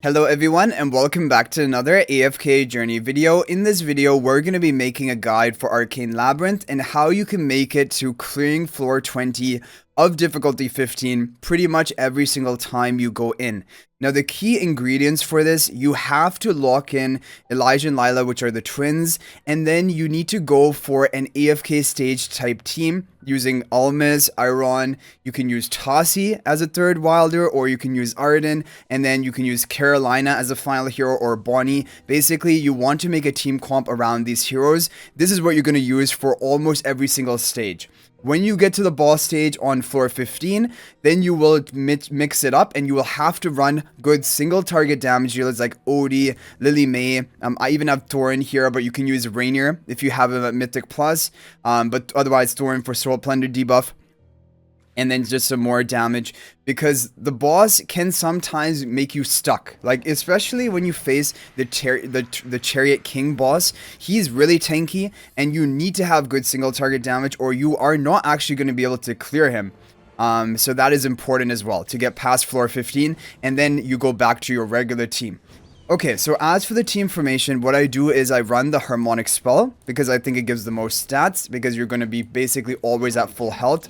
Hello everyone and welcome back to another AFK journey video. In this video, we're going to be making a guide for Arcane Labyrinth and how you can make it to clearing floor 20 of difficulty 15 pretty much every single time you go in. Now the key ingredients for this, you have to lock in Elijah and Lila, which are the twins, and then you need to go for an AFK stage type team using Almas, Iron. You can use Tassi as a third wilder, or you can use Arden, and then you can use Carolina as a final hero, or Bonnie. Basically, you want to make a team comp around these heroes. This is what you're going to use for almost every single stage. When you get to the boss stage on floor 15, then you will mix it up and you will have to run good single target damage dealers like Odie, Lily May. I even have Thorin here, but you can use Rainier if you have him at Mythic Plus. But otherwise Thorin for Soul Plunder debuff. And then just some more damage, because the boss can sometimes make you stuck, like especially when you face the Chariot King boss. He's really tanky and you need to have good single target damage or you are not actually going to be able to clear him. So that is important as well to get past floor 15, and then you go back to your regular team. Okay, so as for the team formation, what I do is I run the Harmonic spell because I think it gives the most stats, because you're going to be basically always at full health.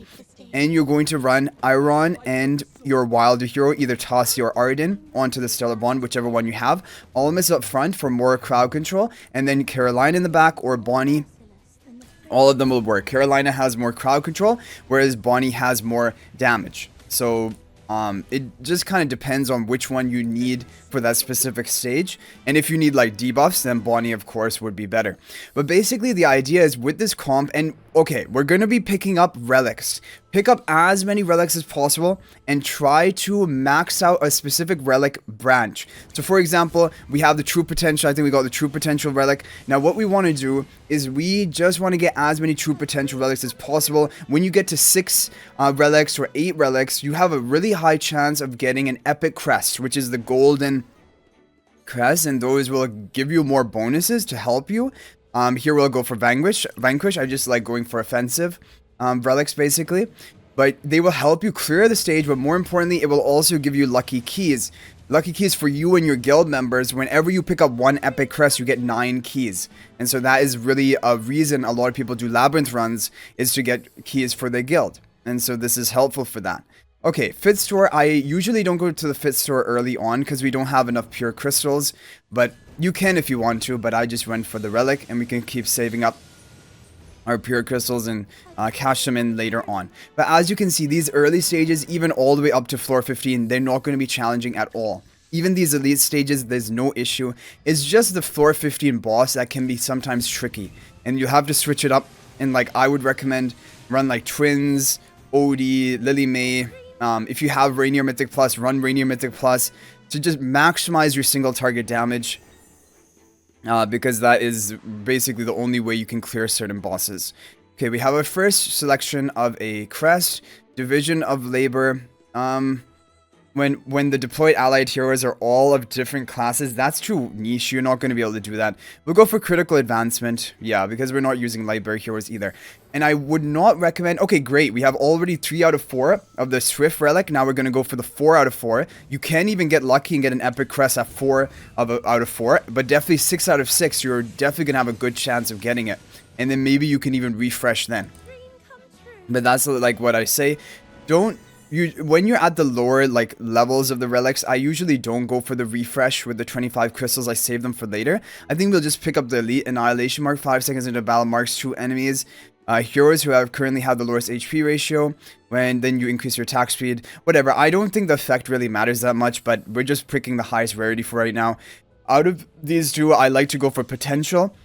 And you're going to run Iron and your wilder hero, either Tassi or Arden, onto the Stellar Bond, whichever one you have. Almas up front for more crowd control, and then Caroline in the back or Bonnie. All of them will work. Carolina has more crowd control, whereas Bonnie has more damage. So it just kind of depends on which one you need for that specific stage. And if you need like debuffs, then Bonnie of course would be better. But basically the idea is with this comp, and okay, we're going to be picking up relics. Pick up as many relics as possible and try to max out a specific relic branch. So for example, we have the True Potential. I think we got the True Potential relic. Now what we want to do is we just want to get as many True Potential relics as possible. When you get to 6 relics or 8 relics, you have a really high chance of getting an Epic Crest, which is the golden crest, and those will give you more bonuses to help you. Here we'll go for Vanquish. I just like going for offensive relics basically, but they will help you clear the stage, but more importantly, it will also give you lucky keys. Lucky keys for you and your guild members. Whenever you pick up 1 epic crest, you get 9 keys. And so that is really a reason a lot of people do labyrinth runs, is to get keys for their guild. And so this is helpful for that. Okay, Fit Store. I usually don't go to the Fit Store early on because we don't have enough pure crystals, but you can if you want to, but I just went for the relic and we can keep saving up our pure crystals and cash them in later on. But as you can see, these early stages, even all the way up to floor 15, they're not going to be challenging at all. Even these elite stages, there's no issue. It's just the floor 15 boss that can be sometimes tricky, and you have to switch it up. And like I would recommend run like Twins, Odie, Lily May. If you have Rainier Mythic Plus, run Rainier Mythic Plus to just maximize your single target damage. Because that is basically the only way you can clear certain bosses. Okay, we have our first selection of a crest, Division of Labor. When the deployed allied heroes are all of different classes, that's too niche. You're not going to be able to do that. We'll go for Critical Advancement, yeah, because we're not using library heroes either. And I would not recommend... Okay, great. We have already 3 out of 4 of the Swift Relic. Now we're going to go for the 4 out of 4. You can even get lucky and get an Epic Crest at 4 out of 4. But definitely 6 out of 6, you're definitely going to have a good chance of getting it. And then maybe you can even refresh then. But that's like what I say. When you're at the lower like levels of the relics, I usually don't go for the refresh with the 25 crystals. I save them for later. I think we'll just pick up the Elite Annihilation Mark 5 seconds into battle marks 2 enemies. Heroes who currently have the lowest HP ratio, when then you increase your attack speed, whatever. I don't think the effect really matters that much, but we're just picking the highest rarity for right now. Out of these two, I like to go for Potential.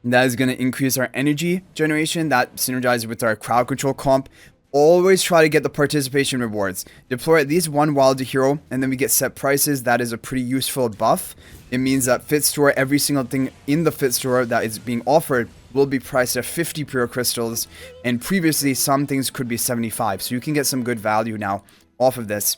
That is going to increase our energy generation. That synergizes with our crowd control comp. Always try to get the participation rewards. Deploy at least 1 wilder hero, and then we get set prices. That is a pretty useful buff. It means that Fit Store, every single thing in the Fit Store that is being offered will be priced at 50 pure crystals, and previously some things could be 75. So you can get some good value now off of this.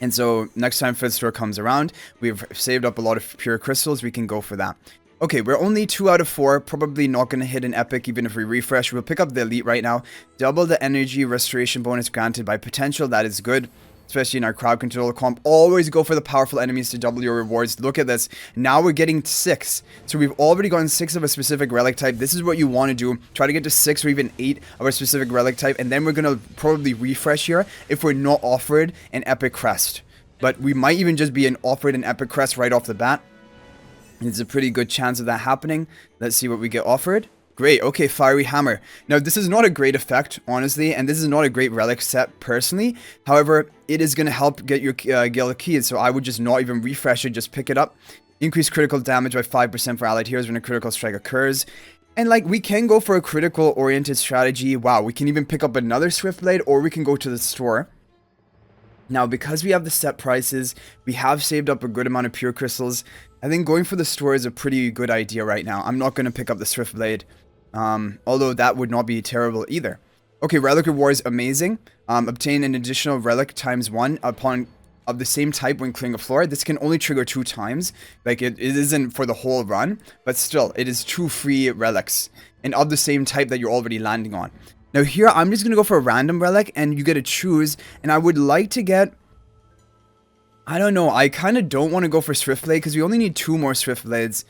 And so next time Fit Store comes around, we've saved up a lot of pure crystals, we can go for that. Okay, we're only 2 out of 4, probably not going to hit an epic even if we refresh. We'll pick up the elite right now. Double the energy restoration bonus granted by potential, that is good. especially in our crowd control comp. Always go for the powerful enemies to double your rewards. Look at this. Now we're getting 6. So we've already gotten 6 of a specific relic type. This is what you want to do. Try to get to 6 or even 8 of a specific relic type. And then we're going to probably refresh here if we're not offered an epic crest. But we might even just be offered an epic crest right off the bat. There's a pretty good chance of that happening. Let's see what we get offered. Great, okay, Fiery Hammer. Now, this is not a great effect, honestly, and this is not a great relic set, personally. However, it is going to help get your guild keys, so I would just not even refresh it, just pick it up. Increase critical damage by 5% for allied heroes when a critical strike occurs. And, like, we can go for a critical-oriented strategy. Wow, we can even pick up another Swiftblade, or we can go to the store. Now, because we have the set prices, we have saved up a good amount of pure crystals. I think going for the store is a pretty good idea right now. I'm not going to pick up the Swiftblade. Although that would not be terrible either. Okay, relic rewards, amazing. Obtain an additional relic ×1 upon of the same type when clearing a floor. This can only trigger 2 times. Like, it isn't for the whole run, but still, it is 2 free relics. And of the same type that you're already landing on. Now here, I'm just going to go for a random relic, and you get to choose. And I would like to get... I don't know, I kind of don't want to go for Swiftblade, because we only need 2 more Swiftblades.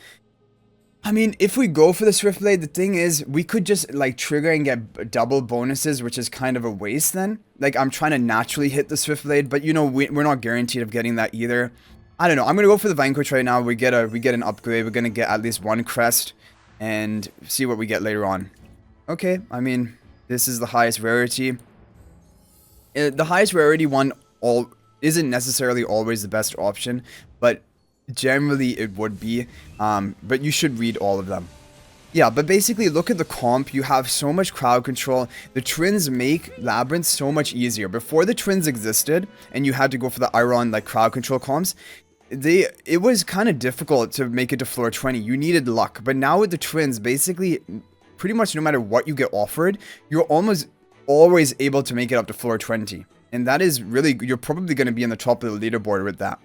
I mean, if we go for the Swiftblade, the thing is, we could just, like, trigger and get double bonuses, which is kind of a waste then. Like, I'm trying to naturally hit the Swiftblade, but, you know, we're not guaranteed of getting that either. I don't know, I'm going to go for the Vanquish right now. We get an upgrade. We're going to get at least 1 crest and see what we get later on. Okay, I mean, this is the highest rarity. The highest rarity one isn't necessarily always the best option, but... generally it would be, but you should read all of them. Yeah, but basically look at the comp. You have so much crowd control. The twins make Labyrinth so much easier. Before the twins existed and you had to go for the Iron like crowd control comps, it was kind of difficult to make it to floor 20. You needed luck. But now with the twins, basically pretty much no matter what you get offered, you're almost always able to make it up to floor 20. And that is really, you're probably going to be in the top of the leaderboard with that.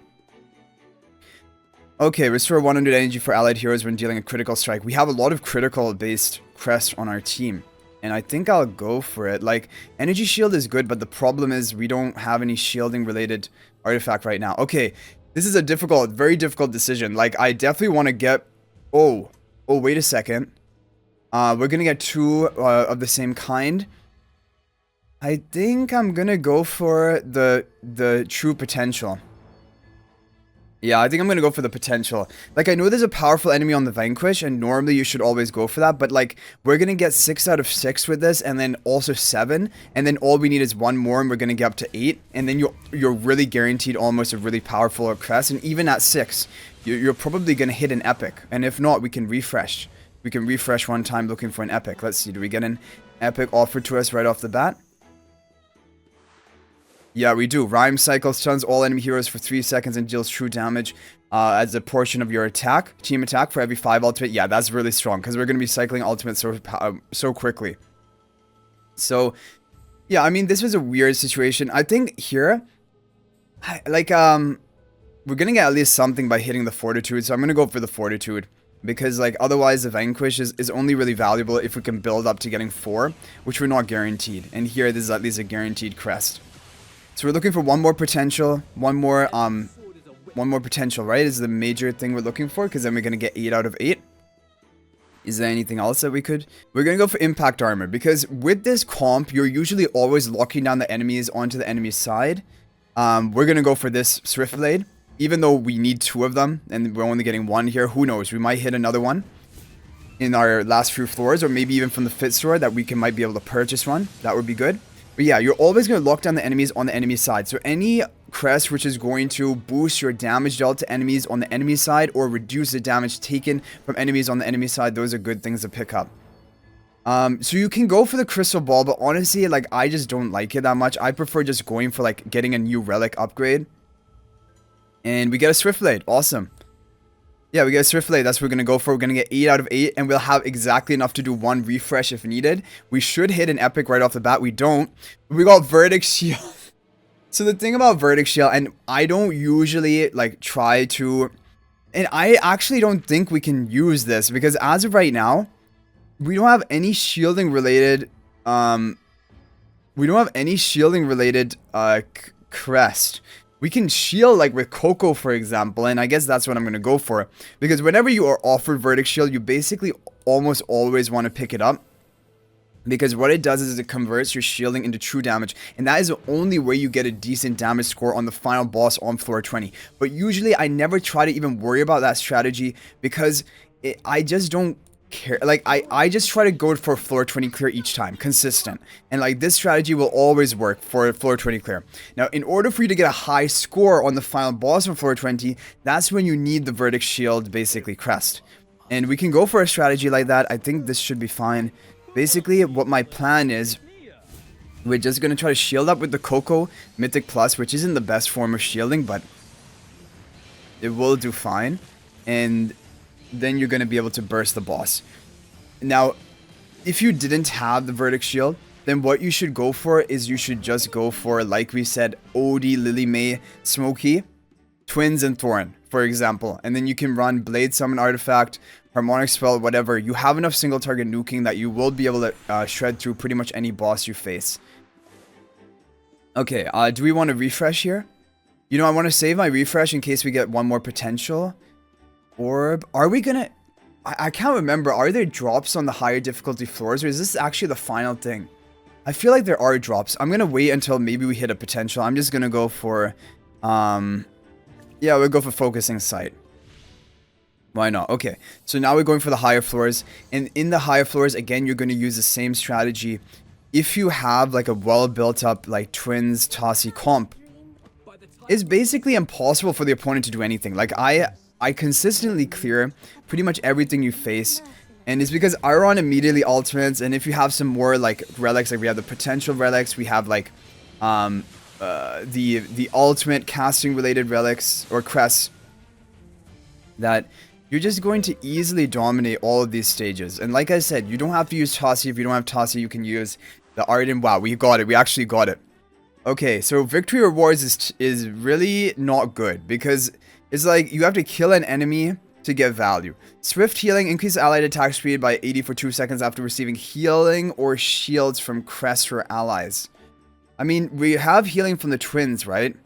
Okay, restore 100 energy for allied heroes when dealing a critical strike. We have a lot of critical-based crests on our team. And I think I'll go for it. Like, energy shield is good, but the problem is we don't have any shielding-related artifact right now. Okay, this is a difficult, very difficult decision. Like, I definitely want to get... Oh, wait a second. We're going to get 2 of the same kind. I think I'm going to go for the true potential. Yeah, I think I'm going to go for the potential. Like, I know there's a powerful enemy on the Vanquish, and normally you should always go for that, but, like, we're going to get 6 out of 6 with this, and then also 7, and then all we need is 1 more, and we're going to get up to 8, and then you're really guaranteed almost a really powerful crest, and even at 6, you're probably going to hit an epic, and if not, we can refresh. We can refresh one time looking for an epic. Let's see, do we get an epic offered to us right off the bat? Yeah, we do. Rhyme Cycle stuns all enemy heroes for 3 seconds and deals true damage as a portion of your attack. Team attack for every 5 ultimate. Yeah, that's really strong because we're going to be cycling ultimate so quickly. So, yeah, I mean, this was a weird situation. I think here, like, we're going to get at least something by hitting the Fortitude. So I'm going to go for the Fortitude. Because, like, otherwise the Vanquish is only really valuable if we can build up to getting 4, which we're not guaranteed. And here, this is at least a guaranteed crest. So we're looking for 1 more potential, 1 more potential, right? Is the major thing we're looking for, because then we're going to get 8 out of 8. Is there anything else that we could? We're going to go for impact armor, because with this comp, you're usually always locking down the enemies onto the enemy side. We're going to go for this Swiftblade, even though we need 2 of them, and we're only getting 1 here. Who knows? We might hit another one in our last few floors, or maybe even from the Fit Store that we might be able to purchase one. That would be good. But yeah, you're always going to lock down the enemies on the enemy side. So any crest which is going to boost your damage dealt to enemies on the enemy side or reduce the damage taken from enemies on the enemy side, those are good things to pick up. So you can go for the crystal ball, but honestly, like, I just don't like it that much. I prefer just going for, like, getting a new relic upgrade. And we get a Swiftblade. Awesome. Yeah, we get a Swiftblade. That's what we're going to go for. We're going to get 8 out of 8, and we'll have exactly enough to do 1 refresh if needed. We should hit an epic right off the bat. We don't. We got Verdict Shield. So the thing about Verdict Shield, and I don't usually, like, try to... And I actually don't think we can use this, because as of right now, we don't have any shielding related... we don't have any shielding related crest. We can shield like with Coco, for example, and I guess that's what I'm going to go for. Because whenever you are offered Verdict Shield, you basically almost always want to pick it up. Because what it does is it converts your shielding into true damage. And that is the only way you get a decent damage score on the final boss on floor 20. But usually I never try to even worry about that strategy because I just don't care. Like I just try to go for floor 20 clear each time, consistent, and like this strategy will always work for floor 20 clear. Now in order for you to get a high score on the final boss on floor 20, that's when you need the Verdict Shield, basically crest, and we can go for a strategy like that. I think this should be fine. Basically what my plan is, we're just going to try to shield up with the Coco Mythic Plus, which isn't the best form of shielding, but it will do fine, and then you're going to be able to burst the boss. Now, if you didn't have the Verdict Shield, then what you should go for is you should just go for, like we said, Odie, Lily May, Smokey, Twins, and Thorn, for example. And then you can run Blade Summon Artifact, Harmonic Spell, whatever. You have enough single target nuking that you will be able to shred through pretty much any boss you face. Okay, do we want to refresh here? You know, I want to save my refresh in case we get one more potential orb. Are we gonna... I can't remember. Are there drops on the higher difficulty floors, or is this actually the final thing? I feel like there are drops. I'm gonna wait until maybe we hit a potential. I'm just gonna go for... yeah, we'll go for Focusing Sight. Why not? Okay, so now we're going for the higher floors. And in the higher floors, again, you're going to use the same strategy. If you have like a well built up like Twins, Tossie comp, it's basically impossible for the opponent to do anything. Like I consistently clear pretty much everything you face, and it's because Iron immediately ultimates. And if you have some more like relics, like we have the potential relics, we have like the ultimate casting related relics or crests, that you're just going to easily dominate all of these stages. And like I said, you don't have to use Tossie. If you don't have Tossie, you can use the Arden. Wow, we got it. We actually got it. Okay, so victory rewards is really not good because it's like you have to kill an enemy to get value. Swift healing, increase allied attack speed by 80 for 2 seconds after receiving healing or shields from crests or allies. I mean, we have healing from the Twins, right?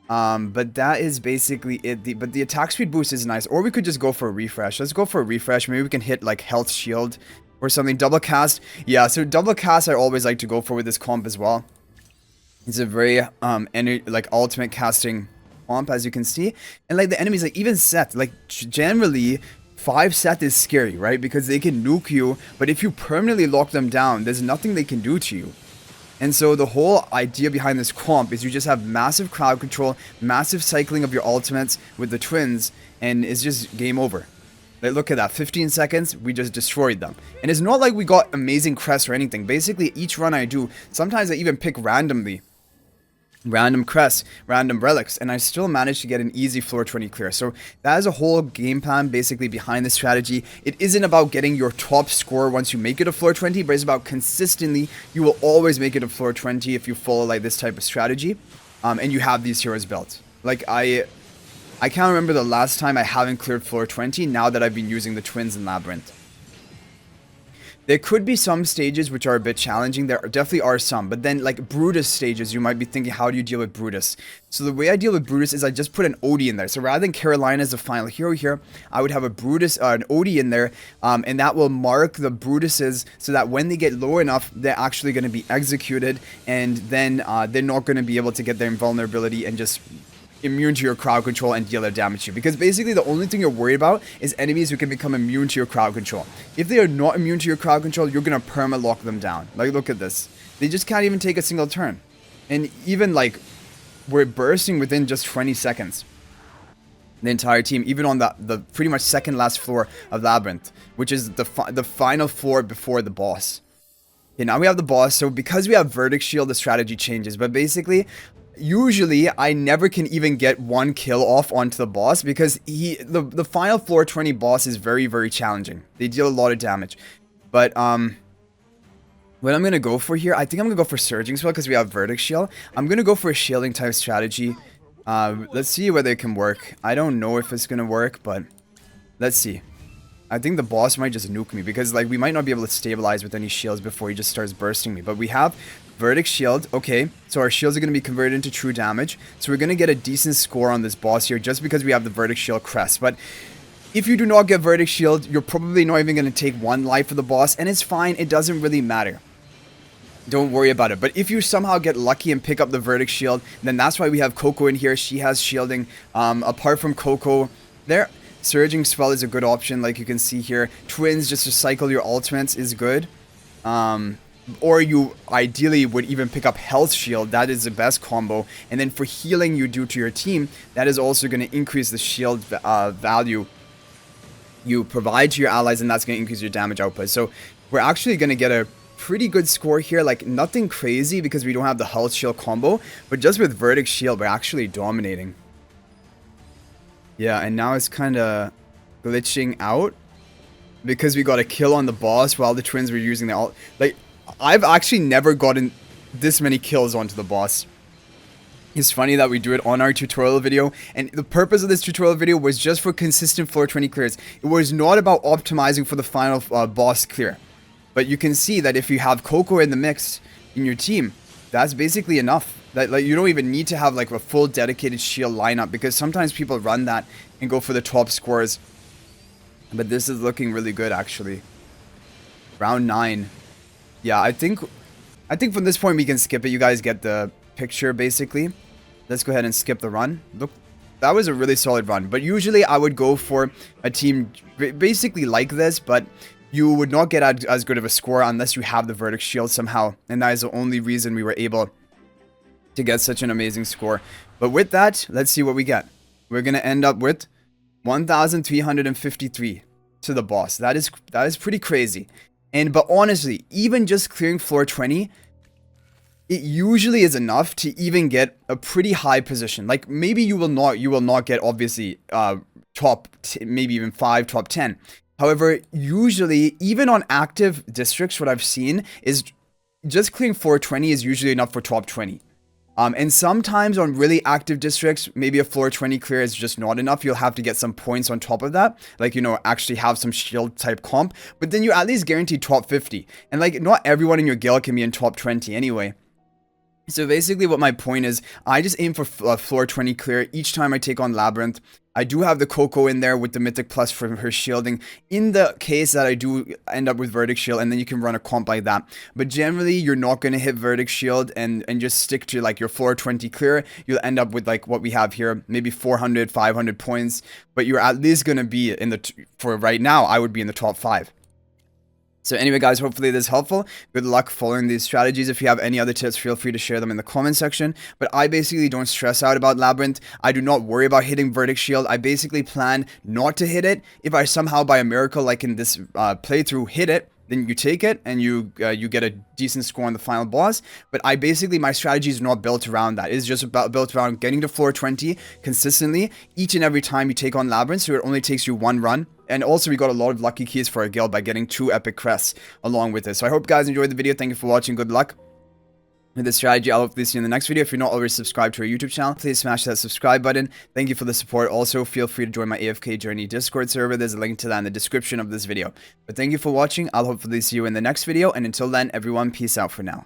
But that is basically it. But the attack speed boost is nice. Or we could just go for a refresh. Let's go for a refresh. Maybe we can hit like health shield or something. Double cast. Yeah, so double cast I always like to go for with this comp as well. It's a very like ultimate casting comp, as you can see. And like the enemies, like even Seth, like generally 5 Seth is scary, right? Because they can nuke you, but if you permanently lock them down, there's nothing they can do to you. And so the whole idea behind this comp is you just have massive crowd control, massive cycling of your ultimates with the Twins, and it's just game over. Like, look at that, 15 seconds, we just destroyed them. And it's not like we got amazing crests or anything. Basically, each run I do, sometimes I even pick randomly. Random crests, random relics, and I still managed to get an easy floor 20 clear. So that is a whole game plan basically behind this strategy. It isn't about getting your top score once you make it a floor 20, but it's about consistently, you will always make it a floor 20 if you follow like this type of strategy, and you have these heroes built. Like I can't remember the last time I haven't cleared floor 20 now that I've been using the Twins and Labyrinth. There could be some stages which are a bit challenging. There definitely are some. But then, like, Brutus stages, you might be thinking, how do you deal with Brutus? So the way I deal with Brutus is I just put an Odie in there. So rather than Carolina as the final hero here, I would have a Brutus, an Odie in there. And that will mark the Brutuses so that when they get low enough, they're actually going to be executed. And then they're not going to be able to get their invulnerability and just immune to your crowd control and deal their damage to you. Because basically the only thing you're worried about is enemies who can become immune to your crowd control. If they are not immune to your crowd control, you're going to perma-lock them down. Like, look at this. They just can't even take a single turn. And even, like, we're bursting within just 20 seconds. The entire team, even on the pretty much second last floor of Labyrinth, which is the final floor before the boss. Okay, now we have the boss. So because we have Verdict Shield, the strategy changes. But basically, usually I never can even get one kill off onto the boss because the final floor 20 boss is very, very challenging. They deal a lot of damage. But what I'm going to go for here, I think I'm going to go for Surging Spell because we have Verdict Shield. I'm going to go for a shielding type strategy. Let's see whether it can work. I don't know if it's going to work, but let's see. I think the boss might just nuke me because like we might not be able to stabilize with any shields before he just starts bursting me. But we have Verdict shield. Okay, so our shields are going to be converted into true damage. So we're going to get a decent score on this boss here just because we have the verdict shield crest. But if you do not get verdict shield, you're probably not even going to take 1 life for the boss, and it's fine. It doesn't really matter. Don't worry about it. But if you somehow get lucky and pick up the verdict shield, then that's why we have Coco in here. She has shielding. Apart from Coco, there, Surging Spell is a good option, like you can see here. Twins, just to cycle your ultimates, is good. Or you ideally would even pick up Health Shield. That is the best combo. And then for healing you do to your team, that is also going to increase the shield value you provide to your allies, and that's going to increase your damage output. So we're actually going to get a pretty good score here, like nothing crazy because we don't have the health shield combo, but just with verdict shield we're actually dominating. Yeah, and now it's kind of glitching out because we got a kill on the boss while the twins were using the ult. Like, I've actually never gotten this many kills onto the boss. It's funny that we do it on our tutorial video, and the purpose of this tutorial video was just for consistent floor 20 clears. It was not about optimizing for the final boss clear. But you can see that if you have Coco in the mix in your team, that's basically enough. That, like, you don't even need to have like a full dedicated shield lineup, because sometimes people run that and go for the top scores. But this is looking really good actually. Round 9. Yeah, I think from this point we can skip it. You guys get the picture basically. Let's go ahead and skip the run. Look, that was a really solid run. But usually I would go for a team basically like this, but you would not get as good of a score unless you have the verdict shield somehow. And that is the only reason we were able to get such an amazing score. But with that, let's see what we get. We're going to end up with 1,353 to the boss. That is pretty crazy. But honestly, even just clearing floor 20, it usually is enough to even get a pretty high position. Like, maybe you will not get obviously top, maybe even 5, top 10. However, usually, even on active districts, what I've seen is just clearing 420 is usually enough for top 20. And sometimes on really active districts, maybe a floor 20 clear is just not enough. You'll have to get some points on top of that. Like, you know, actually have some shield type comp. But then you at least guarantee top 50. And like, not everyone in your guild can be in top 20 anyway. So basically what my point is, I just aim for floor 20 clear each time I take on Labyrinth. I do have the Coco in there with the Mythic Plus for her shielding in the case that I do end up with Verdict Shield, and then you can run a comp like that. But generally, you're not going to hit Verdict Shield and just stick to like your floor 20 clear. You'll end up with like what we have here, maybe 400, 500 points. But you're at least going to be in the, for right now, I would be in the top 5. So anyway, guys, hopefully this is helpful. Good luck following these strategies. If you have any other tips, feel free to share them in the comment section. But I basically don't stress out about Labyrinth. I do not worry about hitting Verdict Shield. I basically plan not to hit it. If I somehow, by a miracle, like in this playthrough, hit it, then you take it and you get a decent score on the final boss. But my strategy is not built around that. It's just built around getting to floor 20 consistently each and every time you take on Labyrinth, so it only takes you 1 run. And also, we got a lot of lucky keys for our guild by getting 2 epic crests along with it. So I hope you guys enjoyed the video. Thank you for watching. Good luck with this strategy. I'll hopefully see you in the next video. If you're not already subscribed to our YouTube channel, please smash that subscribe button. Thank you for the support. Also, feel free to join my AFK Journey Discord server. There's a link to that in the description of this video. But thank you for watching. I'll hopefully see you in the next video. And until then, everyone, peace out for now.